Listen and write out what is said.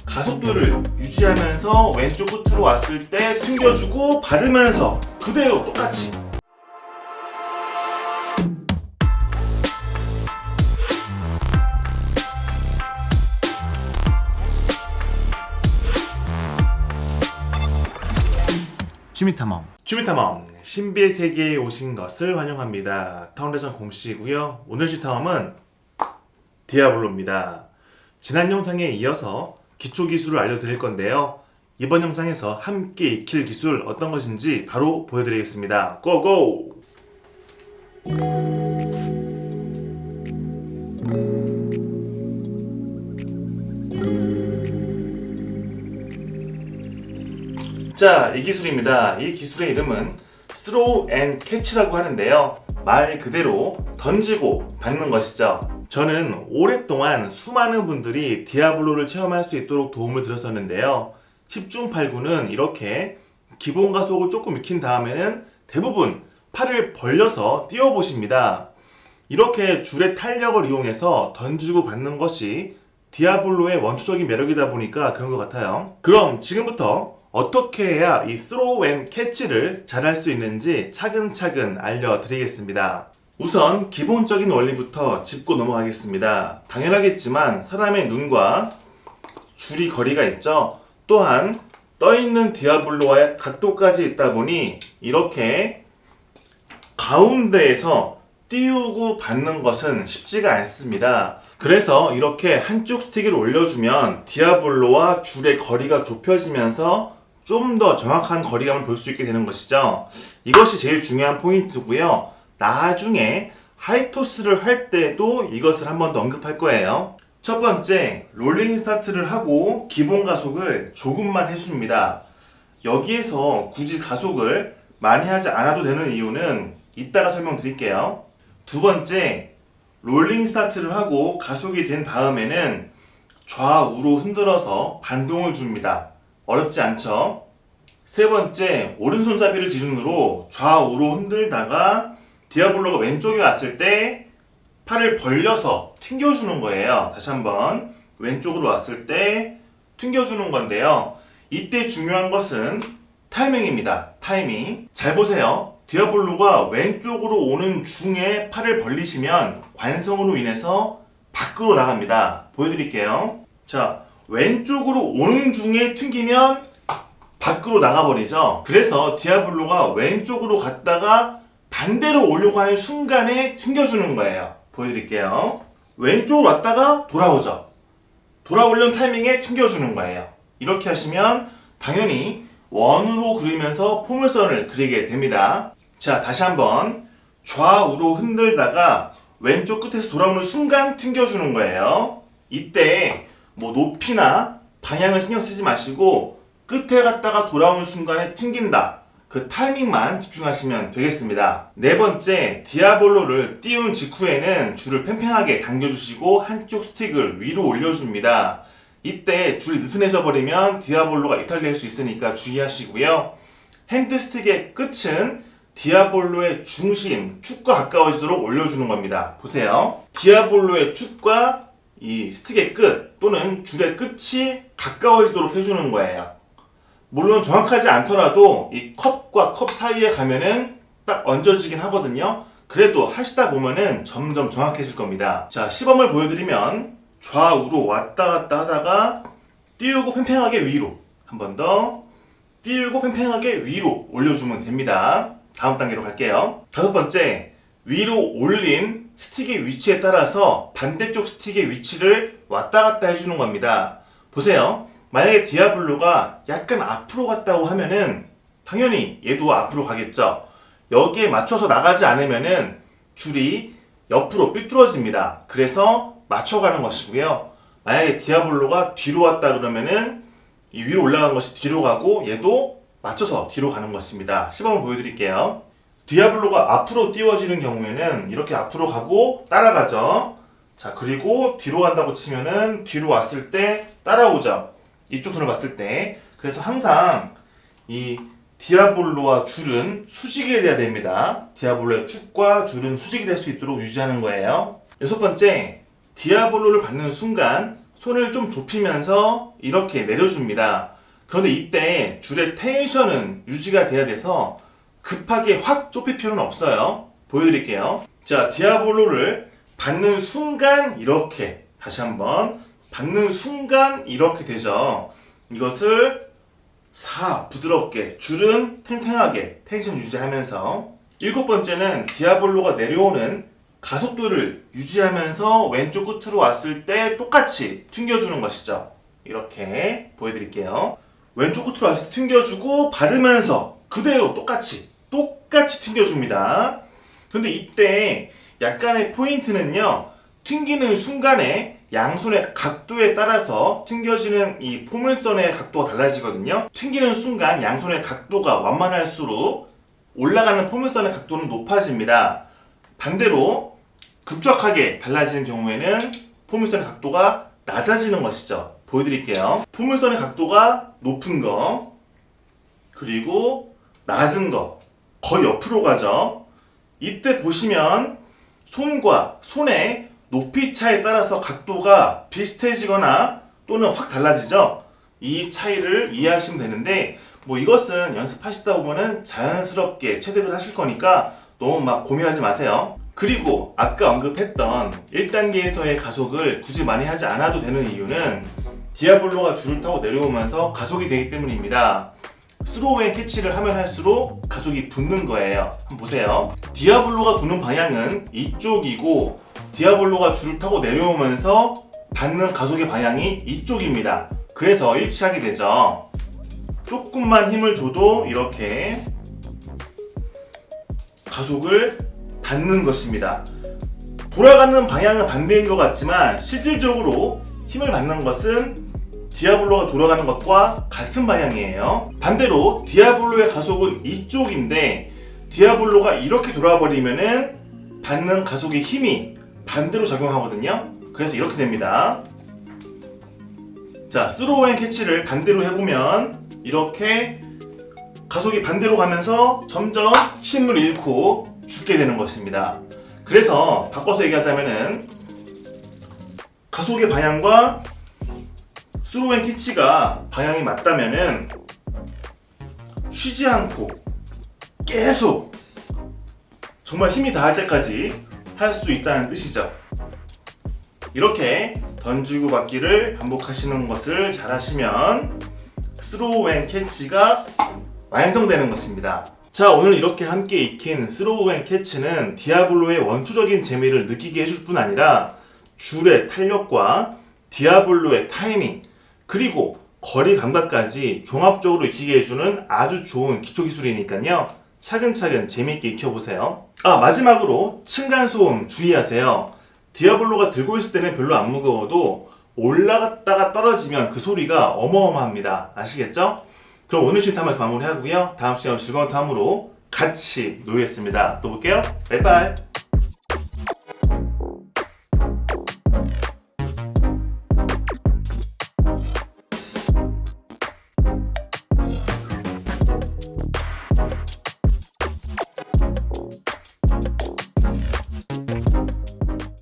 가속도를 유지하면서 왼쪽 끝으로 왔을 때 튕겨주고 받으면서 그대로 똑같이. 취미탐험 신비의 세계에 오신 것을 환영합니다. 타운레전 공씨이고요. 오늘 시탐험은 디아블로입니다. 지난 영상에 이어서 기초 기술을 알려드릴 건데요. 이번 영상에서 함께 익힐 기술 어떤 것인지 바로 보여드리겠습니다. 고고! 자, 이 기술입니다. 이 기술의 이름은 Throw and Catch라고 하는데요. 말 그대로 던지고 받는 것이죠. 저는 오랫동안 수많은 분들이 디아블로를 체험할 수 있도록 도움을 드렸었는데요. 10중 8구는 이렇게 기본 가속을 조금 익힌 다음에는 대부분 팔을 벌려서 뛰어보십니다. 이렇게 줄의 탄력을 이용해서 던지고 받는 것이 디아블로의 원초적인 매력이다 보니까 그런 것 같아요. 그럼 지금부터 어떻게 해야 이 Throw and Catch를 잘할 수 있는지 차근차근 알려드리겠습니다. 우선 기본적인 원리부터 짚고 넘어가겠습니다. 당연하겠지만 사람의 눈과 줄이 거리가 있죠. 또한 떠있는 디아블로와의 각도까지 있다 보니 이렇게 가운데에서 띄우고 받는 것은 쉽지가 않습니다. 그래서 이렇게 한쪽 스틱을 올려주면 디아블로와 줄의 거리가 좁혀지면서 좀 더 정확한 거리감을 볼 수 있게 되는 것이죠. 이것이 제일 중요한 포인트고요. 나중에 하이토스를 할 때도 이것을 한 번 더 언급할 거예요. 첫 번째, 롤링 스타트를 하고 기본 가속을 조금만 해줍니다. 여기에서 굳이 가속을 많이 하지 않아도 되는 이유는 이따가 설명드릴게요. 두 번째, 롤링 스타트를 하고 가속이 된 다음에는 좌우로 흔들어서 반동을 줍니다. 어렵지 않죠? 세 번째, 오른손잡이를 기준으로 좌우로 흔들다가 디아블로가 왼쪽에 왔을 때 팔을 벌려서 튕겨주는 거예요. 다시 한번 왼쪽으로 왔을 때 튕겨주는 건데요. 이때 중요한 것은 타이밍입니다. 타이밍. 잘 보세요. 디아블로가 왼쪽으로 오는 중에 팔을 벌리시면 관성으로 인해서 밖으로 나갑니다. 보여드릴게요. 자, 왼쪽으로 오는 중에 튕기면 밖으로 나가버리죠. 그래서 디아블로가 왼쪽으로 갔다가 반대로 오려고 하는 순간에 튕겨주는 거예요. 보여드릴게요. 왼쪽으로 왔다가 돌아오죠. 돌아오려는 타이밍에 튕겨주는 거예요. 이렇게 하시면 당연히 원으로 그리면서 포물선을 그리게 됩니다. 자, 다시 한번 좌우로 흔들다가 왼쪽 끝에서 돌아오는 순간 튕겨주는 거예요. 이때 뭐 높이나 방향을 신경 쓰지 마시고 끝에 갔다가 돌아오는 순간에 튕긴다. 그 타이밍만 집중하시면 되겠습니다. 네 번째, 디아블로를 띄운 직후에는 줄을 팽팽하게 당겨주시고 한쪽 스틱을 위로 올려줍니다. 이때 줄이 느슨해져 버리면 디아블로가 이탈될 수 있으니까 주의하시고요. 핸드 스틱의 끝은 디아블로의 중심, 축과 가까워지도록 올려주는 겁니다. 보세요. 디아블로의 축과 이 스틱의 끝 또는 줄의 끝이 가까워지도록 해주는 거예요. 물론 정확하지 않더라도 이 컵과 컵 사이에 가면은 딱 얹어지긴 하거든요. 그래도 하시다 보면은 점점 정확해질 겁니다. 자, 시범을 보여드리면 좌우로 왔다 갔다 하다가 띄우고 팽팽하게 위로, 한 번 더 띄우고 팽팽하게 위로 올려주면 됩니다. 다음 단계로 갈게요. 다섯 번째, 위로 올린 스틱의 위치에 따라서 반대쪽 스틱의 위치를 왔다 갔다 해주는 겁니다. 보세요. 만약에 디아블로가 약간 앞으로 갔다고 하면은 당연히 얘도 앞으로 가겠죠. 여기에 맞춰서 나가지 않으면은 줄이 옆으로 삐뚤어집니다. 그래서 맞춰가는 것이고요. 만약에 디아블로가 뒤로 왔다 그러면은 이 위로 올라간 것이 뒤로 가고 얘도 맞춰서 뒤로 가는 것입니다. 시범을 보여드릴게요. 디아블로가 앞으로 띄워지는 경우에는 이렇게 앞으로 가고 따라가죠. 자, 그리고 뒤로 간다고 치면은 뒤로 왔을 때 따라오죠. 이쪽 손을 봤을 때. 그래서 항상 이 디아블로와 줄은 수직이 돼야 됩니다. 디아블로의 축과 줄은 수직이 될 수 있도록 유지하는 거예요. 여섯 번째, 디아블로를 받는 순간 손을 좀 좁히면서 이렇게 내려줍니다. 그런데 이때 줄의 텐션은 유지가 돼야 돼서 급하게 확 좁힐 필요는 없어요. 보여드릴게요. 자, 디아블로를 받는 순간 이렇게, 다시 한번 받는 순간 이렇게 되죠. 이것을 부드럽게, 줄은 탱탱하게 텐션 유지하면서, 7번째는 디아블로가 내려오는 가속도를 유지하면서 왼쪽 끝으로 왔을 때 똑같이 튕겨주는 것이죠. 이렇게 보여드릴게요. 왼쪽 끝으로 왔을 때 튕겨주고 받으면서 그대로 똑같이 튕겨줍니다. 그런데 이때 약간의 포인트는요, 튕기는 순간에 양손의 각도에 따라서 튕겨지는 이 포물선의 각도가 달라지거든요. 튕기는 순간 양손의 각도가 완만할수록 올라가는 포물선의 각도는 높아집니다. 반대로 급격하게 달라지는 경우에는 포물선의 각도가 낮아지는 것이죠. 보여드릴게요. 포물선의 각도가 높은 거, 그리고 낮은 거, 거의 옆으로 가죠. 이때 보시면 손과 손의 높이 차에 따라서 각도가 비슷해지거나 또는 확 달라지죠. 이 차이를 이해하시면 되는데, 이것은 연습하시다 보면은 자연스럽게 체득을 하실 거니까 너무 막 고민하지 마세요. 그리고 아까 언급했던 1단계에서의 가속을 굳이 많이 하지 않아도 되는 이유는 디아블로가 줄을 타고 내려오면서 가속이 되기 때문입니다. 스로우 앤 캐치를 하면 할수록 가속이 붙는 거예요. 한번 보세요. 디아블로가 도는 방향은 이쪽이고 디아블로가 줄을 타고 내려오면서 받는 가속의 방향이 이쪽입니다. 그래서 일치하게 되죠. 조금만 힘을 줘도 이렇게 가속을 받는 것입니다. 돌아가는 방향은 반대인 것 같지만 실질적으로 힘을 받는 것은 디아블로가 돌아가는 것과 같은 방향이에요. 반대로 디아블로의 가속은 이쪽인데 디아블로가 이렇게 돌아버리면은 받는 가속의 힘이 반대로 작용하거든요. 그래서 이렇게 됩니다. 자, 스로우 앤 캐치를 반대로 해보면 이렇게 가속이 반대로 가면서 점점 힘을 잃고 죽게 되는 것입니다. 그래서 바꿔서 얘기하자면은 가속의 방향과 스로우 앤 캐치가 방향이 맞다면은 쉬지 않고 계속 정말 힘이 다할 때까지 할 수 있다는 뜻이죠. 이렇게 던지고 받기를 반복하시는 것을 잘 하시면 스로우 앤 캐치가 완성되는 것입니다. 자, 오늘 이렇게 함께 익힌 스로우 앤 캐치는 디아블로의 원초적인 재미를 느끼게 해줄 뿐 아니라 줄의 탄력과 디아블로의 타이밍, 그리고 거리 감각까지 종합적으로 익히게 해주는 아주 좋은 기초기술이니까요. 차근차근 재미있게 익혀보세요. 마지막으로 층간소음 주의하세요. 디아블로가 들고 있을 때는 별로 안 무거워도 올라갔다가 떨어지면 그 소리가 어마어마합니다. 아시겠죠? 그럼 오늘 ชิ้탐에서 마무리하고요. 다음 시간에 즐거운 탐으로 같이 놀겠습니다. 또 볼게요. 바이바이.